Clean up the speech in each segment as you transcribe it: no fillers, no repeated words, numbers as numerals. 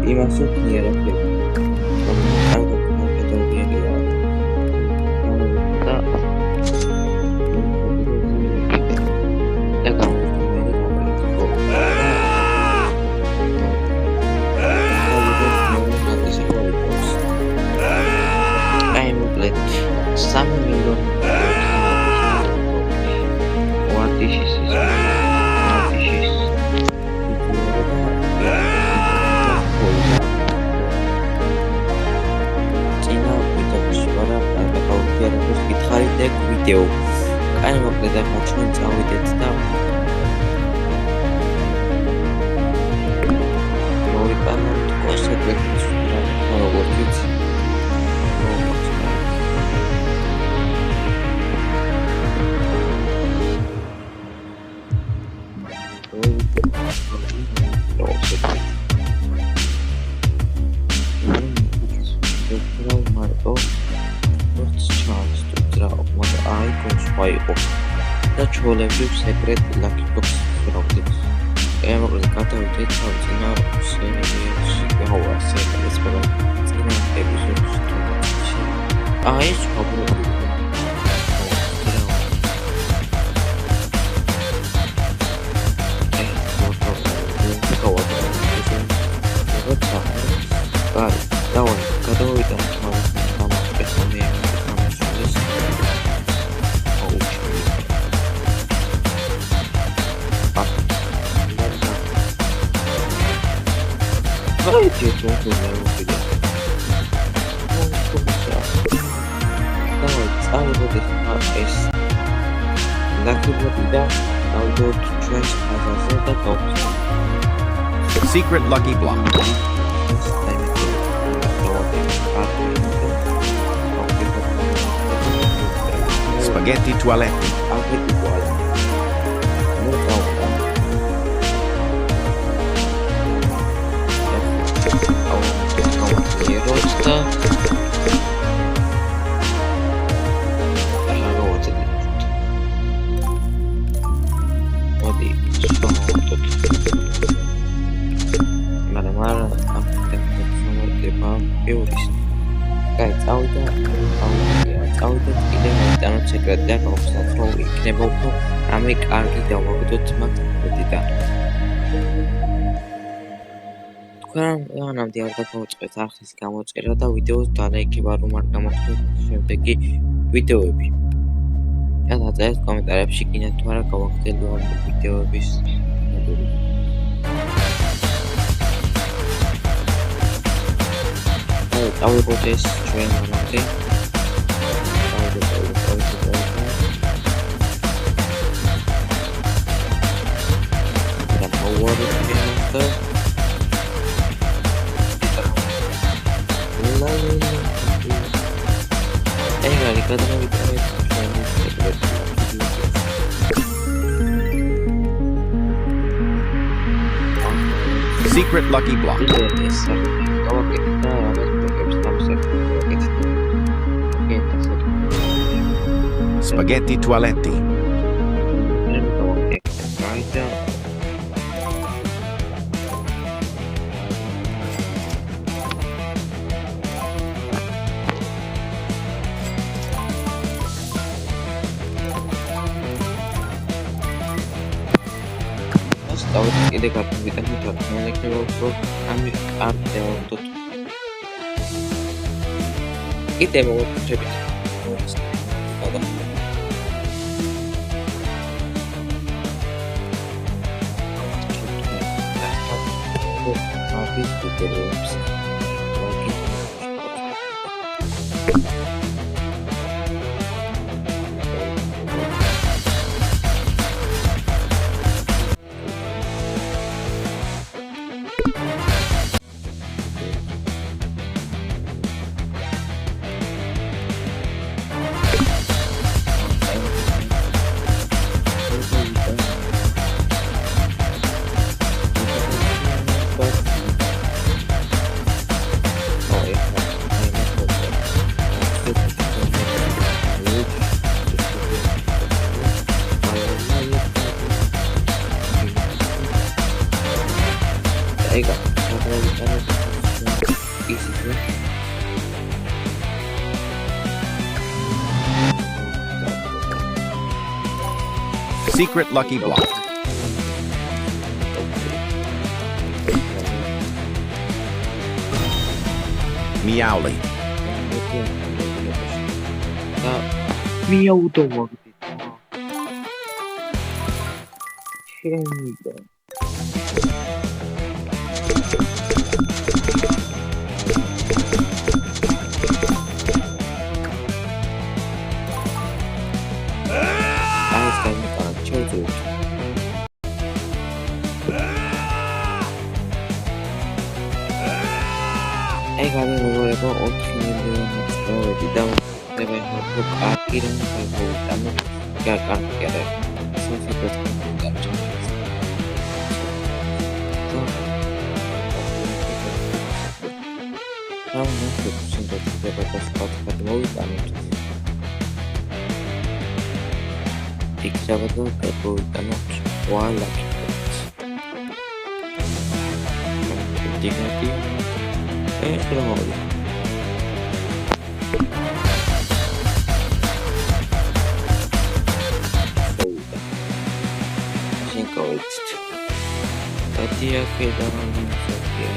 იმას უქნია რა ქვია. ვიდეო. კაი მოკლედ ახლა ჩვენ წავიდეთ და მოვიყავთ კონსეკვენციას როგორც ვიცი. და ჩვეულებრივ სეკრეტ ლაკიბოქსს ვრავდით. მოკლედ გადავიდეთ წინა სერიაში, სერიის წინა ეპიზოდში. ეს პრობლემა. Secret lucky block. Spaghetti toaletti. სეკრეტია გავხსნათ, რომ იქნება უფრო ამე კარგი დავაგდოთ მაგდიდან. თქვენ მანამდე არ დაგავიწყეთ არხის გამოწერა და ვიდეოს დალაიქება, რომ არ გამოგხდეთ შემდეგი ვიდეოები. და დაწერეთ კომენტარებში კიდევ თუ არა გავაგრძელო ამ ვიდეოების მონტაჟი. დავიღოთ ეს ჩვენ მანამდე Secret lucky block. Spaghetti toaletti. კიდე გაფრთხილდით მოიქნება უფრო ამი არ დავდოთ. კიდე მოვუწევთ. Ega, Secret lucky block. Meowly. 미야우도 먹겠다. 실행이다. 나이스니까 채워줘. 애가 되고 어떻게 되는 거야? 내가 그 아끼는 걸고 나는 아끼를 소속을 갖고 다음은 그 무슨 더 두개받아서 같은 모이지 않은 딕자가도 갖고 있다는 와일라 딕자기 그런 거 Dia kehilangan Sofia.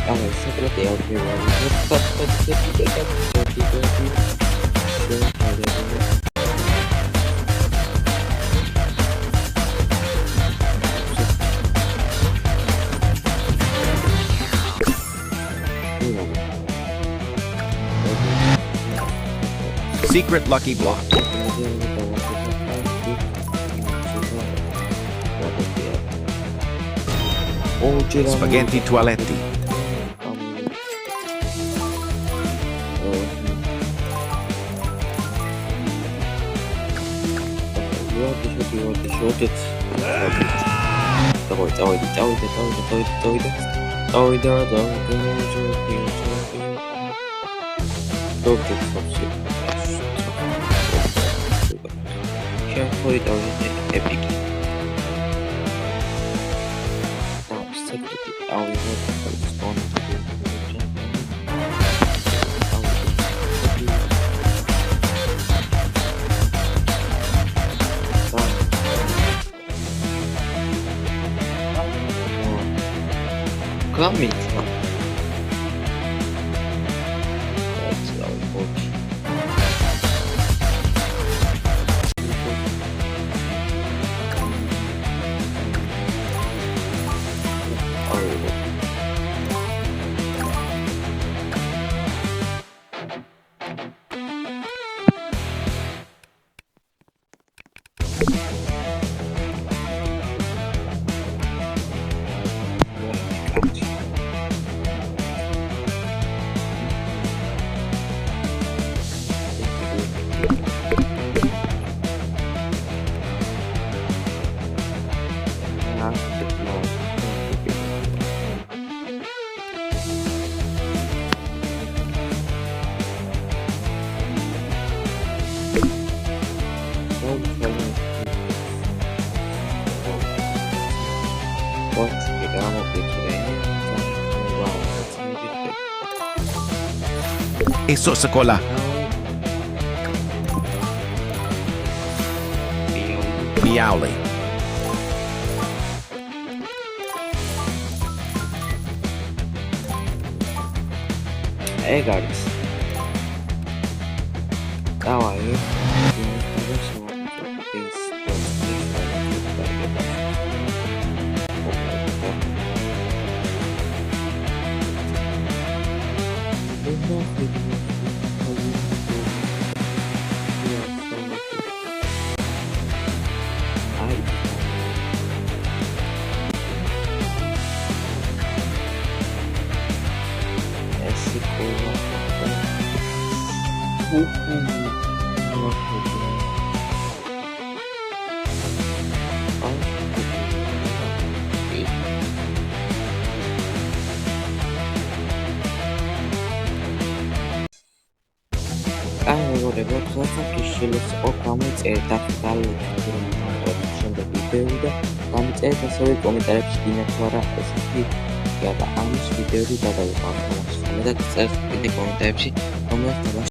Kalau seperti yang tetap tidak Secret lucky block. Spaghetti toaletti. Coming. Eso sekolah. Meowly. Eggers. 나와요. Კანონებრივად ხელსაყრელის გამოწერდა ხალხურ შემდეგ ვიდეო და გამოწერეთ ასევე კომენტარებში დინათ თუ არა ესეთი და ამის ვიდეოები გადავიყავ თამაშის და წერს კიდე კომენტარებში, რომელს თამაში